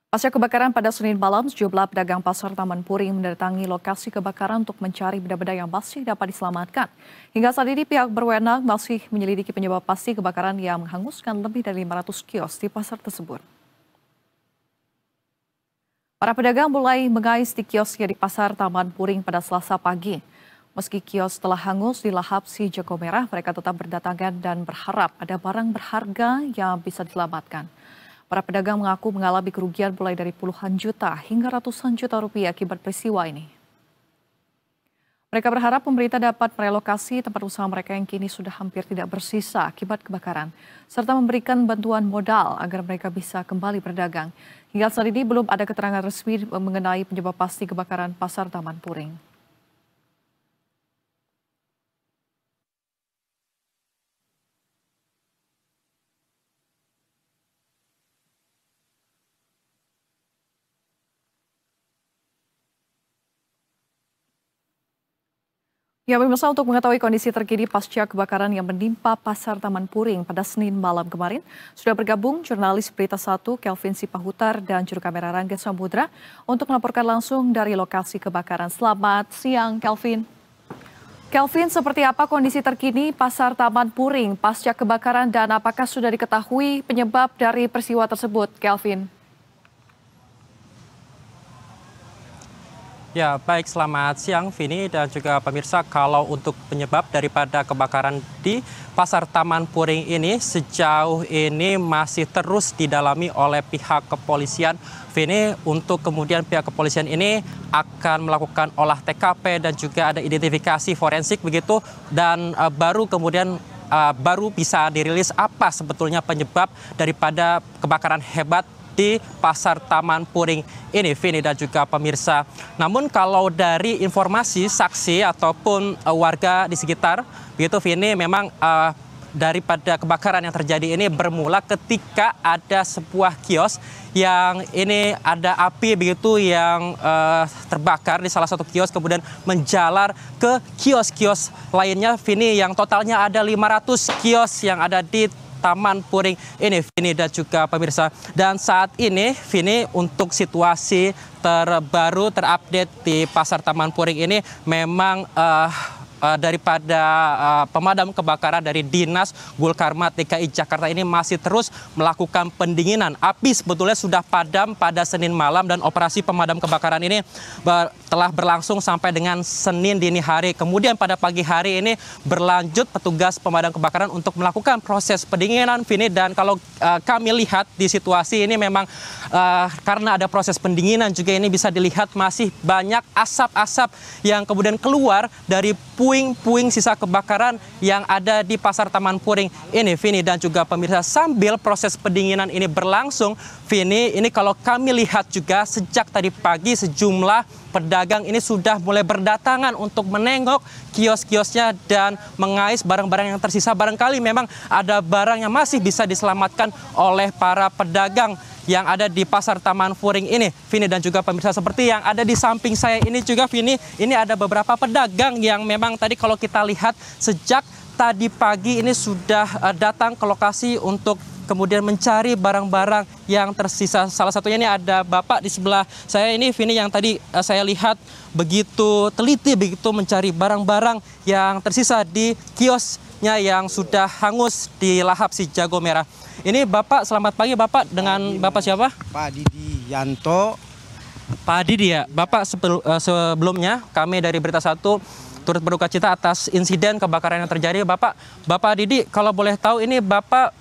Pasca kebakaran pada Senin malam, sejumlah pedagang pasar Taman Puring mendatangi lokasi kebakaran untuk mencari benda-benda yang masih dapat diselamatkan. Hingga saat ini pihak berwenang masih menyelidiki penyebab pasti kebakaran yang menghanguskan lebih dari 500 kios di pasar tersebut. Para pedagang mulai mengais di kiosnya di pasar Taman Puring pada Selasa pagi. Meski kios telah hangus di lahap si jago merah, mereka tetap berdatangan dan berharap ada barang berharga yang bisa diselamatkan. Para pedagang mengaku mengalami kerugian mulai dari puluhan juta hingga ratusan juta rupiah akibat peristiwa ini. Mereka berharap pemerintah dapat merelokasi tempat usaha mereka yang kini sudah hampir tidak bersisa akibat kebakaran, serta memberikan bantuan modal agar mereka bisa kembali berdagang. Hingga saat ini belum ada keterangan resmi mengenai penyebab pasti kebakaran pasar Taman Puring. Ya, pemirsa, untuk mengetahui kondisi terkini pasca kebakaran yang menimpa pasar Taman Puring pada Senin malam kemarin, sudah bergabung jurnalis Berita 1 Kelvin Sipahutar dan juru kamera Rangga Samudra untuk melaporkan langsung dari lokasi kebakaran. Selamat siang, Kelvin. Kelvin, seperti apa kondisi terkini pasar Taman Puring pasca kebakaran dan apakah sudah diketahui penyebab dari peristiwa tersebut, Kelvin? Ya, baik, selamat siang Vini dan juga pemirsa. Kalau untuk penyebab daripada kebakaran di Pasar Taman Puring ini sejauh ini masih terus didalami oleh pihak kepolisian. Vini, untuk kemudian pihak kepolisian ini akan melakukan olah TKP dan juga ada identifikasi forensik begitu, dan baru kemudian baru bisa dirilis apa sebetulnya penyebab daripada kebakaran hebat di Pasar Taman Puring ini, Vini dan juga pemirsa. Namun kalau dari informasi saksi ataupun warga di sekitar, begitu Vini, memang daripada kebakaran yang terjadi ini bermula ketika ada sebuah kios yang ini ada api begitu yang terbakar di salah satu kios, kemudian menjalar ke kios-kios lainnya, Vini, yang totalnya ada 500 kios yang ada di Taman Puring ini, Vini dan juga pemirsa. Dan saat ini, Vini, untuk situasi terbaru terupdate di Pasar Taman Puring ini memang daripada pemadam kebakaran dari Dinas Gulkarmat DKI Jakarta ini masih terus melakukan pendinginan. Api sebetulnya sudah padam pada Senin malam dan operasi pemadam kebakaran ini telah berlangsung sampai dengan Senin dini hari. Kemudian pada pagi hari ini berlanjut petugas pemadam kebakaran untuk melakukan proses pendinginan, Vini. Dan kalau kami lihat di situasi ini memang karena ada proses pendinginan juga ini bisa dilihat masih banyak asap-asap yang kemudian keluar dari puing-puing sisa kebakaran yang ada di Pasar Taman Puring ini, Vini dan juga pemirsa. Sambil proses pendinginan ini berlangsung, Vini, ini kalau kami lihat juga sejak tadi pagi sejumlah pedagang ini sudah mulai berdatangan untuk menengok kios-kiosnya dan mengais barang-barang yang tersisa. Barangkali memang ada barang yang masih bisa diselamatkan oleh para pedagang yang ada di Pasar Taman Puring ini, Vini dan juga pemirsa. Seperti yang ada di samping saya ini juga, Vini, ini ada beberapa pedagang yang memang tadi kalau kita lihat sejak tadi pagi ini sudah datang ke lokasi untuk kemudian mencari barang-barang yang tersisa. Salah satunya ini ada Bapak di sebelah saya ini, Vini, yang tadi saya lihat begitu teliti begitu mencari barang-barang yang tersisa di kiosnya yang sudah hangus di lahap si jago merah. Ini Bapak, selamat pagi Bapak, dengan Bapak siapa? Pak Didi Yanto. Pak Didi ya. Bapak, sebelumnya kami dari Berita 1 turut berduka cita atas insiden kebakaran yang terjadi. Bapak Didi, kalau boleh tahu ini Bapak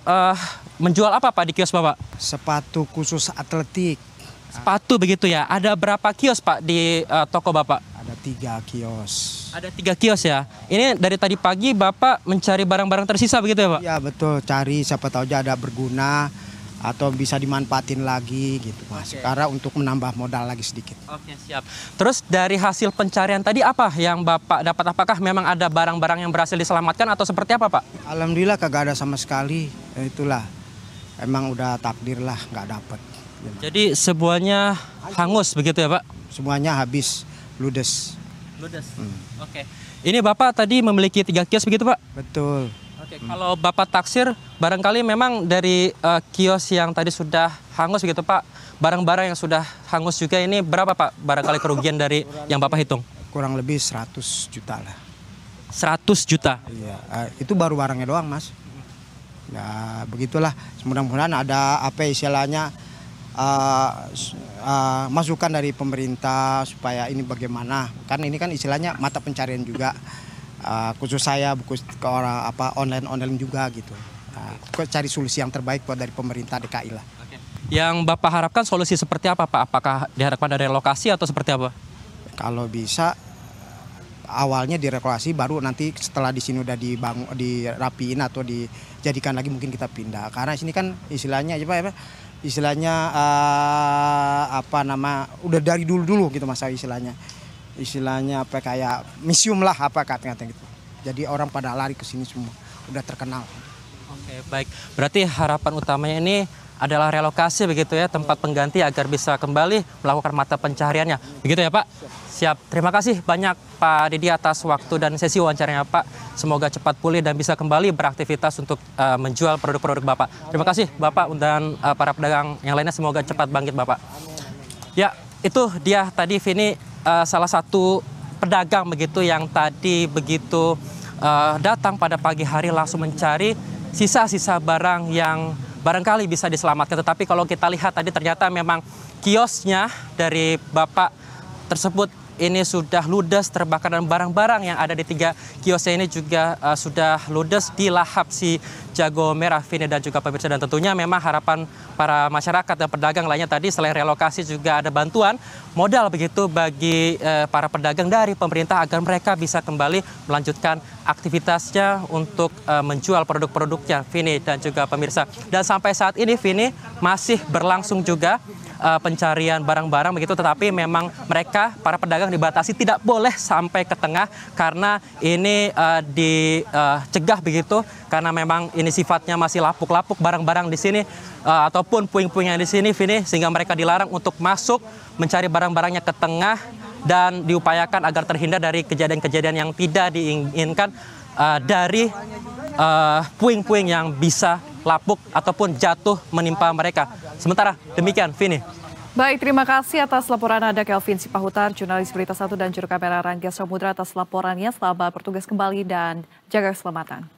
menjual apa Pak di kios Bapak? Sepatu khusus atletik. Sepatu begitu ya. Ada berapa kios Pak di toko Bapak? Ada 3 kios. Ada 3 kios ya. Ini dari tadi pagi Bapak mencari barang-barang tersisa begitu ya Pak? Ya betul, cari siapa tahu aja ada berguna atau bisa dimanfaatin lagi gitu Mas. Karena untuk menambah modal lagi sedikit. Oke, siap. Terus dari hasil pencarian tadi apa yang Bapak dapat? Apakah memang ada barang-barang yang berhasil diselamatkan atau seperti apa Pak? Alhamdulillah kagak ada sama sekali. Ya, itulah. Emang udah takdir lah nggak dapet. Jadi semuanya hangus begitu ya Pak? Semuanya habis, ludes. Ludes. Oke. Ini Bapak tadi memiliki 3 kios begitu Pak? Betul. Oke, kalau Bapak taksir barangkali memang dari kios yang tadi sudah hangus begitu Pak, barang-barang yang sudah hangus juga ini berapa Pak barangkali kerugian dari yang Bapak hitung? Kurang lebih 100 juta lah. 100 juta? Iya, itu baru barangnya doang Mas. Ya begitulah, mudah-mudahan ada apa istilahnya masukan dari pemerintah supaya ini bagaimana. Kan ini kan istilahnya mata pencarian juga. Khusus saya ke orang online juga gitu. Cari solusi yang terbaik buat dari pemerintah DKI lah. Yang Bapak harapkan solusi seperti apa Pak? Apakah diharapkan ada relokasi atau seperti apa? Kalau bisa awalnya direlokasi, baru nanti setelah di sini udah dirapiin atau dijadikan lagi mungkin kita pindah. Karena sini kan istilahnya udah dari dulu gitu masa istilahnya apa kayak museum lah apa kata-kata gitu. Jadi orang pada lari ke sini semua, udah terkenal. Oke, baik. Berarti harapan utamanya ini adalah relokasi begitu ya, tempat pengganti agar bisa kembali melakukan mata pencahariannya. Begitu ya Pak? Siap. Terima kasih banyak Pak Didi atas waktu dan sesi wawancaranya Pak. Semoga cepat pulih dan bisa kembali beraktivitas untuk menjual produk-produk Bapak. Terima kasih Bapak dan para pedagang yang lainnya, semoga cepat bangkit Bapak. Ya, itu dia tadi Vini, salah satu pedagang begitu yang tadi begitu datang pada pagi hari langsung mencari sisa-sisa barang yang barangkali bisa diselamatkan. Tetapi kalau kita lihat tadi ternyata memang kiosnya dari Bapak tersebut ini sudah ludes terbakar dan barang-barang yang ada di 3 kiosnya ini juga sudah ludes dilahap si jago merah Vini dan juga pemirsa. Dan tentunya memang harapan para masyarakat dan pedagang lainnya tadi selain relokasi juga ada bantuan modal begitu bagi para pedagang dari pemerintah agar mereka bisa kembali melanjutkan aktivitasnya untuk menjual produk-produknya Vini dan juga pemirsa. Dan sampai saat ini Vini masih berlangsung juga pencarian barang-barang begitu, tetapi memang mereka para pedagang dibatasi tidak boleh sampai ke tengah karena ini dicegah begitu, karena memang ini sifatnya masih lapuk-lapuk barang-barang di sini ataupun puing-puing yang di sini Vini, sehingga mereka dilarang untuk masuk mencari barang-barangnya ke tengah dan diupayakan agar terhindar dari kejadian-kejadian yang tidak diinginkan dari puing-puing yang bisa lapuk ataupun jatuh menimpa mereka. Sementara demikian, Vini. Baik, terima kasih atas laporan Anda Kelvin Sipahutar, jurnalis Berita 1 dan juru kamera Rangga Samudra atas laporannya. Selamat bertugas kembali dan jaga keselamatan.